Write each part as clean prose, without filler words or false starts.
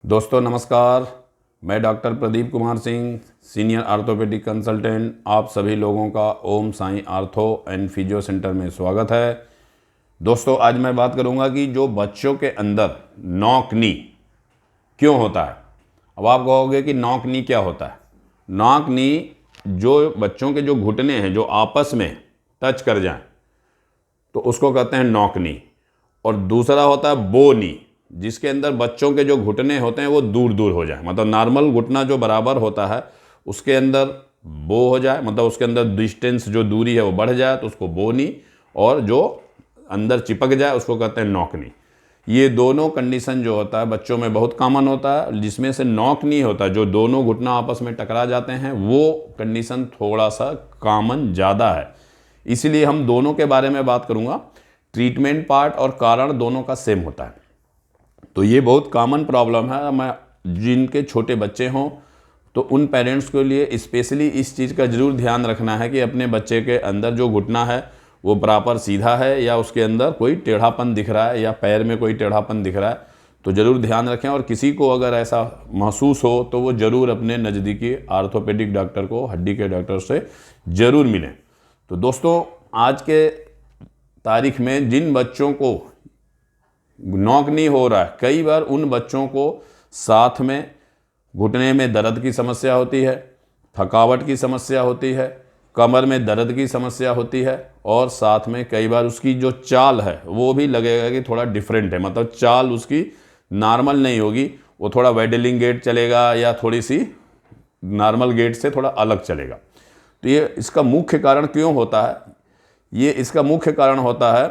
दोस्तों नमस्कार। मैं doctor Pradeep Kumar Singh, senior orthopedic consultant, आप सभी लोगों का Om Sai ortho and physio centre में स्वागत है। दोस्तों आज मैं बात करूंगा कि जो बच्चों के अंदर नॉक नी क्यों होता है। अब आप कहोगे कि नॉक नी क्या होता है। नॉक नी जो बच्चों के जो घुटने हैं जो आपस में टच कर जाएं तो उसको कहते हैं नॉक नी। और दूसरा होता है बो नी, जिसके अंदर बच्चों के जो घुटने होते हैं वो दूर दूर हो जाए, मतलब नॉर्मल घुटना जो बराबर होता है उसके अंदर बो हो जाए, मतलब उसके अंदर डिस्टेंस जो दूरी है वो बढ़ जाए तो उसको बो नी, और जो अंदर चिपक जाए उसको कहते हैं नॉक नी। ये दोनों कंडीशन जो होता है बच्चों में बहुत कॉमन होता है, जिसमें से नॉक नी होता है जो दोनों घुटना आपस में टकरा जाते हैं, वो कंडीशन थोड़ा सा कॉमन ज़्यादा है। इसीलिए हम दोनों के बारे में बात करूँगा। ट्रीटमेंट पार्ट और कारण दोनों का सेम होता है। तो ये बहुत कॉमन प्रॉब्लम है। मैं जिनके छोटे बच्चे हों तो उन पेरेंट्स के लिए स्पेशली इस चीज़ का ज़रूर ध्यान रखना है कि अपने बच्चे के अंदर जो घुटना है वो प्रॉपर सीधा है या उसके अंदर कोई टेढ़ापन दिख रहा है या पैर में कोई टेढ़ापन दिख रहा है, तो ज़रूर ध्यान रखें। और किसी को अगर ऐसा महसूस हो तो वो ज़रूर अपने नज़दीकी आर्थोपेडिक डॉक्टर को, हड्डी के डॉक्टर से ज़रूर मिलें। तो दोस्तों आज के तारीख में जिन बच्चों को नॉक नहीं हो रहा है, कई बार उन बच्चों को साथ में घुटने में दर्द की समस्या होती है, थकावट की समस्या होती है, कमर में दर्द की समस्या होती है, और साथ में कई बार उसकी जो चाल है वो भी लगेगा कि थोड़ा डिफरेंट है, मतलब चाल उसकी नॉर्मल नहीं होगी, वो थोड़ा वेडलिंग गेट चलेगा या थोड़ी सी नॉर्मल गेट से थोड़ा अलग चलेगा। तो ये इसका मुख्य कारण क्यों होता है? ये इसका मुख्य कारण होता है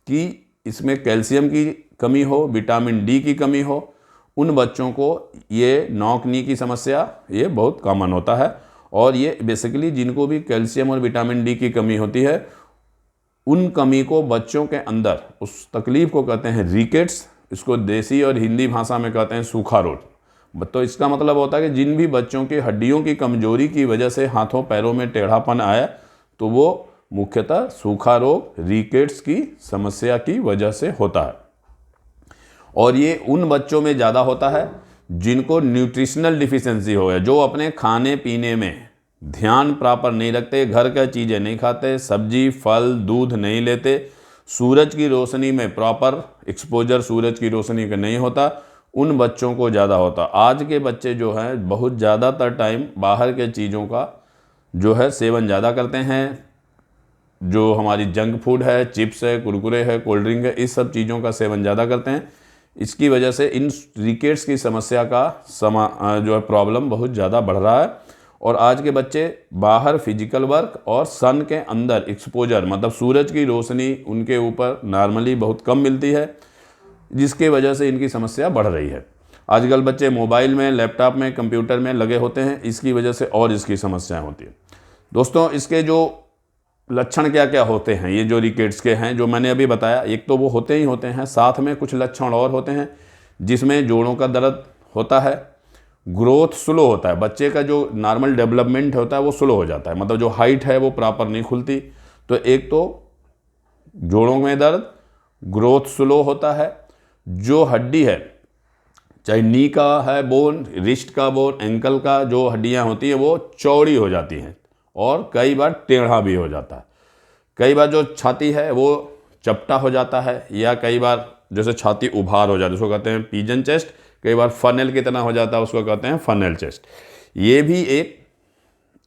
कि इसमें कैल्शियम की कमी हो, विटामिन डी की कमी हो। उन बच्चों को ये नॉक नी की समस्या ये बहुत कॉमन होता है, और ये बेसिकली जिनको भी कैल्शियम और विटामिन डी की कमी होती है उन कमी को बच्चों के अंदर उस तकलीफ को कहते हैं रिकेट्स, इसको देसी और हिंदी भाषा में कहते हैं सूखा रोग। तो इसका मतलब होता है कि जिन भी बच्चों की हड्डियों की कमजोरी की वजह से हाथों पैरों में टेढ़ापन आया तो वो मुख्यतः सूखा रोग, रिकेट्स की समस्या की वजह से होता है। और ये उन बच्चों में ज़्यादा होता है जिनको न्यूट्रिशनल डिफिशियंसी हो, जो अपने खाने पीने में ध्यान प्रॉपर नहीं रखते, घर का चीज़ें नहीं खाते, सब्जी फल दूध नहीं लेते, सूरज की रोशनी में प्रॉपर एक्सपोजर सूरज की रोशनी का नहीं होता, उन बच्चों को ज़्यादा होता। आज के बच्चे जो हैं बहुत ज़्यादातर टाइम बाहर के चीज़ों का जो है सेवन ज़्यादा करते हैं, जो हमारी जंक फूड है, चिप्स है, कुरकुरे है, कोल्ड ड्रिंक है, इस सब चीज़ों का सेवन ज़्यादा करते हैं। इसकी वजह से इन रिकेट्स की समस्या का जो है प्रॉब्लम बहुत ज़्यादा बढ़ रहा है। और आज के बच्चे बाहर फिजिकल वर्क और सन के अंदर एक्सपोजर, मतलब सूरज की रोशनी उनके ऊपर नॉर्मली बहुत कम मिलती है, जिसके वजह से इनकी समस्या बढ़ रही है। आजकल बच्चे मोबाइल में, लैपटॉप में, कंप्यूटर में लगे होते हैं, इसकी वजह से और इसकी समस्याएं होती हैं। दोस्तों इसके जो लक्षण क्या क्या होते हैं, ये जो रिकेट्स के हैं जो मैंने अभी बताया, एक तो वो होते ही होते हैं, साथ में कुछ लक्षण और होते हैं जिसमें जोड़ों का दर्द होता है, ग्रोथ स्लो होता है, बच्चे का जो नॉर्मल डेवलपमेंट होता है वो स्लो हो जाता है, मतलब जो हाइट है वो प्रॉपर नहीं खुलती। तो एक तो जोड़ों में दर्द, ग्रोथ स्लो होता है, जो हड्डी है चाहे नी का है बोन, रिस्ट का बोन, एंकल का जो हड्डियाँ होती हैं वो चौड़ी हो जाती हैं और कई बार टेढ़ा भी हो जाता है। कई बार जो छाती है वो चपटा हो जाता है, या कई बार जैसे छाती उभार हो जाती है उसको कहते हैं पिजन चेस्ट, कई बार फनल की तरह हो जाता है उसको कहते हैं फनल चेस्ट। ये भी एक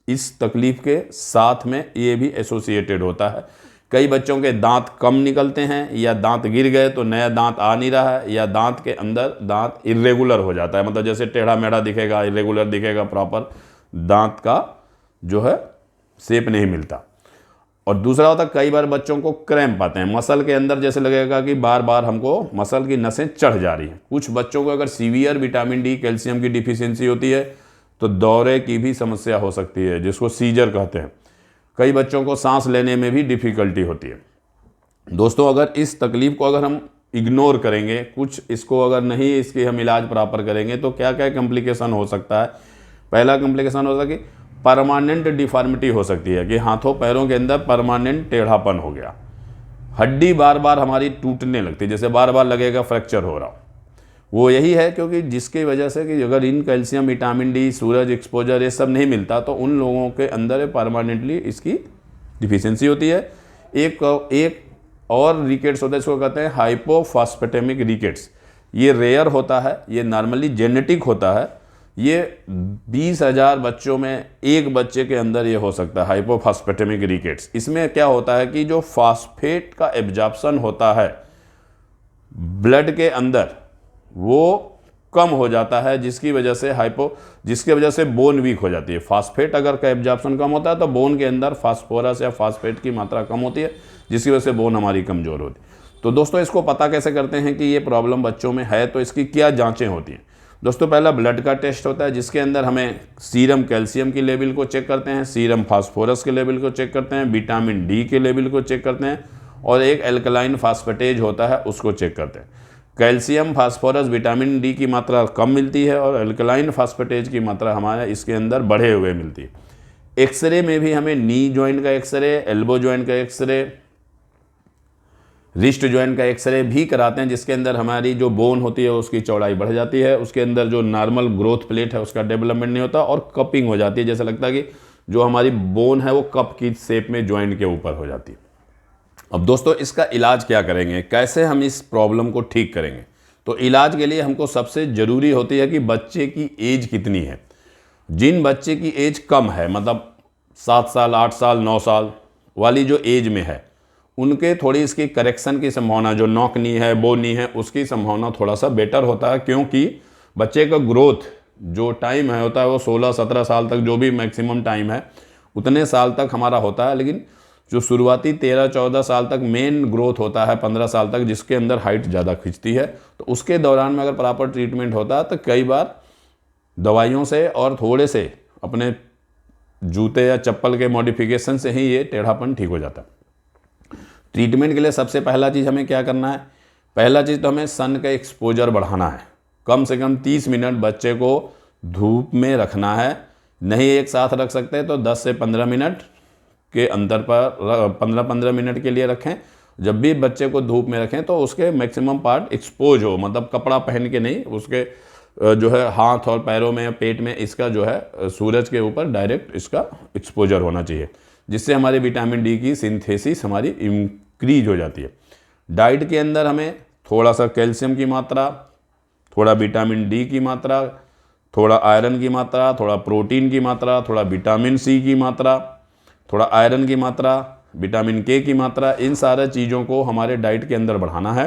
इस तकलीफ के साथ में ये भी एसोसिएटेड होता है। कई बच्चों के दांत कम निकलते हैं, या दांत गिर गए तो नया दांत आ नहीं रहा है, या दांत के अंदर दांत इरेगुलर हो जाता है, मतलब जैसे टेढ़ा मेढ़ा दिखेगा, इरेगुलर दिखेगा, प्रॉपर दांत का जो है शेप नहीं मिलता। और दूसरा होता है कई बार बच्चों को क्रैम्प आते हैं, मसल के अंदर जैसे लगेगा कि बार बार हमको मसल की नसें चढ़ जा रही हैं। कुछ बच्चों को अगर सीवियर विटामिन डी, कैल्शियम की डिफिशियंसी होती है तो दौरे की भी समस्या हो सकती है, जिसको सीजर कहते हैं। कई बच्चों को सांस लेने में भी डिफ़िकल्टी होती है। दोस्तों अगर इस तकलीफ को अगर हम इग्नोर करेंगे, कुछ इसको अगर नहीं इसकी हम इलाज प्रॉपर करेंगे तो क्या क्या कॉम्प्लिकेशन हो सकता है। पहला कॉम्प्लिकेशन होता है कि परमानेंट डिफॉर्मिटी हो सकती है, कि हाथों पैरों के अंदर परमानेंट टेढ़ापन हो गया, हड्डी बार बार हमारी टूटने लगती है, जैसे बार बार लगेगा फ्रैक्चर हो रहा हो। वो यही है क्योंकि जिसकी वजह से कि अगर in calcium, vitamin D, Suraj exposure ये सब नहीं मिलता तो उन लोगों के अंदर परमानेंटली इसकी डिफिशियंसी होती है। एक और रिकेट्स होता है, इसको कहते हैं हाइपोफॉस्फेटेमिक रिकेट्स। ये रेयर होता है, ये नॉर्मली जेनेटिक होता है। ये 20,000 बच्चों में एक बच्चे के अंदर ये हो सकता है हाइपोफॉस्फेटेमिक रिकेट्स। इसमें क्या होता है कि जो फास्फेट का एब्जॉर्प्शन होता है ब्लड के अंदर वो कम हो जाता है, जिसकी वजह से बोन वीक हो जाती है। फास्फेट अगर का एब्जॉर्प्शन कम होता है तो बोन के अंदर फास्फोरस या फास्फेट की मात्रा कम होती है, जिसकी वजह से बोन हमारी कमज़ोर होती है। तो दोस्तों इसको पता कैसे करते हैं कि ये प्रॉब्लम बच्चों में है, तो इसकी क्या जांचें होती हैं। दोस्तों पहला ब्लड का टेस्ट होता है, जिसके अंदर हमें सीरम कैल्शियम की लेवल को चेक करते हैं, सीरम फास्फोरस के लेवल को चेक करते हैं, विटामिन डी के लेवल को चेक करते हैं, और एक एल्कलाइन फास्फेटेज होता है उसको चेक करते हैं। कैल्शियम, फास्फोरस, विटामिन डी की मात्रा कम मिलती है और एल्कलाइन फास्फेटेज की मात्रा हमारे इसके अंदर बढ़े हुए मिलती है। एक्सरे में भी हमें नी जॉइंट का एक्सरे, एल्बो जॉइंट का एक्सरे, रिस्ट जॉइंट का एक्सरे भी कराते हैं, जिसके अंदर हमारी जो बोन होती है उसकी चौड़ाई बढ़ जाती है, उसके अंदर जो नॉर्मल ग्रोथ प्लेट है उसका डेवलपमेंट नहीं होता और कपिंग हो जाती है। जैसा लगता है कि जो हमारी बोन है वो कप की शेप में जॉइंट के ऊपर हो जाती है। अब दोस्तों इसका इलाज क्या करेंगे, कैसे हम इस प्रॉब्लम को ठीक करेंगे। तो इलाज के लिए हमको सबसे ज़रूरी होती है कि बच्चे की एज कितनी है। जिन बच्चे की एज कम है, मतलब 7 साल, 8 साल, 9 साल वाली जो एज में है, उनके थोड़ी इसकी करेक्शन की संभावना, जो नॉक नी है, बो नी है, उसकी संभावना थोड़ा सा बेटर होता है, क्योंकि बच्चे का ग्रोथ जो टाइम है होता है वो 16-17 साल तक, जो भी मैक्सिमम टाइम है उतने साल तक हमारा होता है। लेकिन जो शुरुआती 13-14 साल तक मेन ग्रोथ होता है, 15 साल तक, जिसके अंदर हाइट ज़्यादा खिंचती है, तो उसके दौरान में अगर प्रॉपर ट्रीटमेंट होता है तो कई बार दवाइयों से और थोड़े से अपने जूते या चप्पल के मॉडिफिकेशन से ही ये टेढ़ापन ठीक हो जाता है। ट्रीटमेंट के लिए सबसे पहला चीज़ हमें क्या करना है, पहला चीज़ तो हमें सन का एक्सपोजर बढ़ाना है। कम से कम 30 मिनट बच्चे को धूप में रखना है, नहीं एक साथ रख सकते तो 10 से 15 मिनट के अंतर पर 15-15 मिनट के लिए रखें। जब भी बच्चे को धूप में रखें तो उसके मैक्सिमम पार्ट एक्सपोज हो, मतलब कपड़ा पहन के नहीं, उसके जो है हाथ और पैरों में, पेट में इसका जो है सूरज के ऊपर डायरेक्ट इसका एक्सपोजर होना चाहिए, जिससे हमारे विटामिन डी की सिंथेसिस हमारी इंक्रीज हो जाती है। डाइट के अंदर हमें थोड़ा सा कैल्शियम की मात्रा, थोड़ा विटामिन डी की मात्रा, थोड़ा आयरन की मात्रा, थोड़ा प्रोटीन की मात्रा, थोड़ा विटामिन सी की मात्रा, थोड़ा आयरन की मात्रा, विटामिन के की मात्रा, इन सारे चीज़ों को हमारे डाइट के अंदर बढ़ाना है।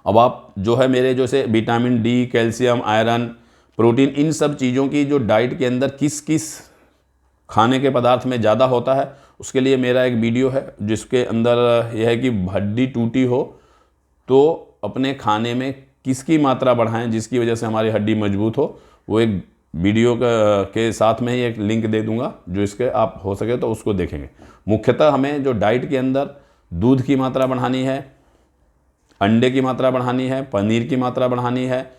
अब आप जो है मेरे जैसे vitamin D, calcium, iron, protein, इन सब चीज़ों की जो डाइट के अंदर किस किस खाने के पदार्थ में ज़्यादा होता है, उसके लिए मेरा एक वीडियो है जिसके अंदर यह है कि हड्डी टूटी हो तो अपने खाने में किसकी मात्रा बढ़ाएं जिसकी वजह से हमारी हड्डी मजबूत हो। वो एक वीडियो के साथ में ही एक लिंक दे दूंगा, जो इसके आप हो सके तो उसको देखेंगे। मुख्यतः हमें जो डाइट के अंदर दूध की मात्रा बढ़ानी है, अंडे की मात्रा बढ़ानी है, पनीर की मात्रा बढ़ानी है,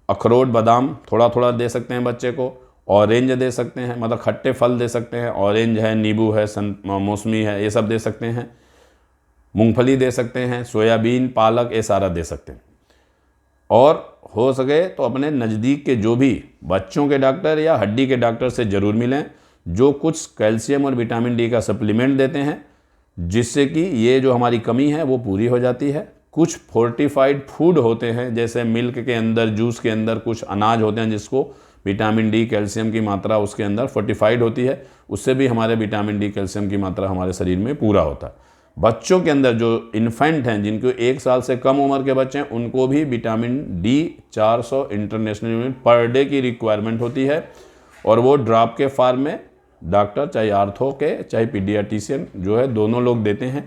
अखरोट, बादाम थोड़ा थोड़ा दे सकते हैं बच्चे को, ऑरेंज दे सकते हैं, मतलब खट्टे फल दे सकते हैं, ऑरेंज है, नींबू है, मौसमी है, ये सब दे सकते हैं, मूंगफली दे सकते हैं, सोयाबीन, पालक, ये सारा दे सकते हैं। और हो सके तो अपने नज़दीक के जो भी बच्चों के डॉक्टर या हड्डी के डॉक्टर से ज़रूर मिलें, जो कुछ कैल्शियम और विटामिन डी का सप्लीमेंट देते हैं, जिससे कि ये जो हमारी कमी है वो पूरी हो जाती है। कुछ फोर्टिफाइड फूड होते हैं, जैसे मिल्क के अंदर, जूस के अंदर कुछ अनाज होते हैं जिसको विटामिन डी, कैल्शियम की मात्रा उसके अंदर फोर्टिफाइड होती है, उससे भी हमारे विटामिन डी, कैल्शियम की मात्रा हमारे शरीर में पूरा होता है। बच्चों के अंदर जो इन्फेंट हैं, जिनको 1 साल से कम उम्र के बच्चे हैं, उनको भी vitamin D 400 international unit per day की रिक्वायरमेंट होती है, और वो ड्रॉप के फॉर्म में डॉक्टर, चाहे आर्थो के चाहे पीडियाट्रिशियन जो है, दोनों लोग देते हैं।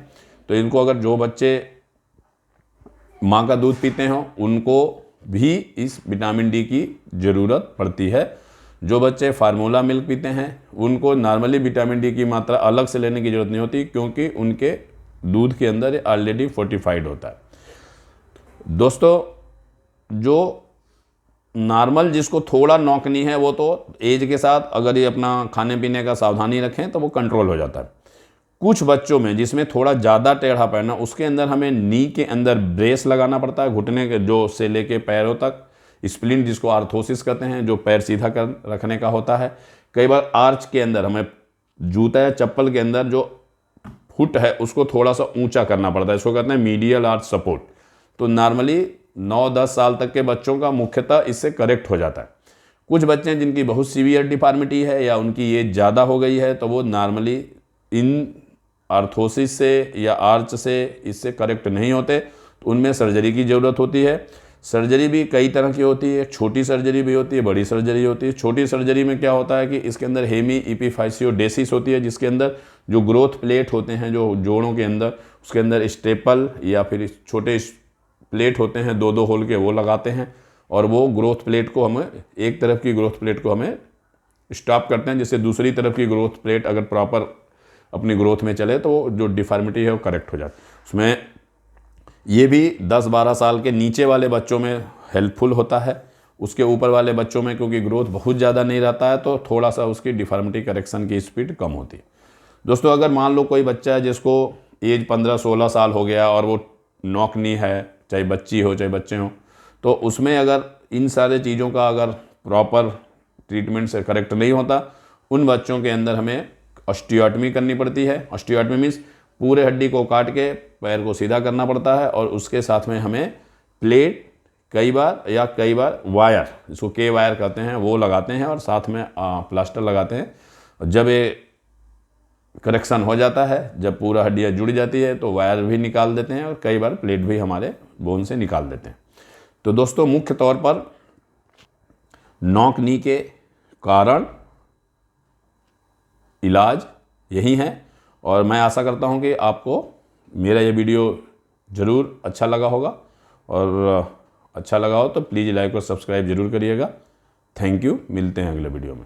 तो इनको अगर जो बच्चे माँ का दूध पीते हों उनको भी इस विटामिन डी की ज़रूरत पड़ती है। जो बच्चे फार्मूला मिल्क पीते हैं उनको नॉर्मली विटामिन डी की मात्रा अलग से लेने की ज़रूरत नहीं होती, क्योंकि उनके दूध के अंदर ऑलरेडी फोर्टिफाइड होता है। दोस्तों जो नॉर्मल जिसको थोड़ा नौकनी है, वो तो एज के साथ अगर ये अपना खाने पीने का सावधानी रखें तो वो कंट्रोल हो जाता है। कुछ बच्चों में जिसमें थोड़ा ज़्यादा टेढ़ापन है उसके अंदर हमें नी के अंदर ब्रेस लगाना पड़ता है, घुटने के जो से लेके पैरों तक, स्प्लिंट जिसको आर्थोसिस कहते हैं, जो पैर सीधा कर रखने का होता है। कई बार आर्च के अंदर हमें जूता या चप्पल के अंदर जो फुट है उसको थोड़ा सा ऊंचा करना पड़ता है, इसको कहते हैं मीडियल आर्च सपोर्ट। तो नॉर्मली 9-10 साल तक के बच्चों का मुख्यतः इससे करेक्ट हो जाता है। कुछ बच्चे हैं जिनकी बहुत सीवियर डिफॉर्मिटी है या उनकी एज ज़्यादा हो गई है, तो वो नॉर्मली इन आर्थोसिस से या आर्च से इससे करेक्ट नहीं होते, तो उनमें सर्जरी की ज़रूरत होती है। सर्जरी भी कई तरह की होती है, छोटी सर्जरी भी होती है, बड़ी सर्जरी होती है। छोटी सर्जरी में क्या होता है कि इसके अंदर हेमी एपिफाइसियोडेसिस होती है, जिसके अंदर जो ग्रोथ प्लेट होते हैं जो जोड़ों के अंदर, उसके अंदर स्टेपल या फिर छोटे प्लेट होते हैं 2-2 होल के, वो लगाते हैं और वो ग्रोथ प्लेट को हमें, एक तरफ की ग्रोथ प्लेट को हमें स्टॉप करते हैं, जिससे दूसरी तरफ की ग्रोथ प्लेट अगर प्रॉपर अपनी ग्रोथ में चले तो जो डिफॉर्मिटी है वो करेक्ट हो जाती है। उसमें ये भी 10-12 साल के नीचे वाले बच्चों में हेल्पफुल होता है। उसके ऊपर वाले बच्चों में क्योंकि ग्रोथ बहुत ज़्यादा नहीं रहता है, तो थोड़ा सा उसकी डिफॉर्मिटी करेक्शन की स्पीड कम होती है। दोस्तों, अगर मान लो कोई बच्चा है जिसको एज 15-16 साल हो गया और वो नॉक नी है, चाहे बच्ची हो चाहे बच्चे हों, तो उसमें अगर इन सारे चीज़ों का अगर प्रॉपर ट्रीटमेंट से करेक्ट नहीं होता, उन बच्चों के अंदर हमें ऑस्टियोटमी करनी पड़ती है। ऑस्टियोटमी मीन्स पूरे हड्डी को काट के पैर को सीधा करना पड़ता है और उसके साथ में हमें प्लेट कई बार वायर, जिसको के वायर कहते हैं, वो लगाते हैं और साथ में प्लास्टर लगाते हैं। जब ये करेक्शन हो जाता है, जब पूरा हड्डियाँ जुड़ जाती है, तो वायर भी निकाल देते हैं और कई बार प्लेट भी हमारे बोन से निकाल देते हैं। तो दोस्तों, मुख्य तौर पर नॉक नी के कारण इलाज यही है और मैं आशा करता हूं कि आपको मेरा ये वीडियो ज़रूर अच्छा लगा होगा, और अच्छा लगा हो तो प्लीज़ लाइक और सब्सक्राइब ज़रूर करिएगा। थैंक यू, मिलते हैं अगले वीडियो में।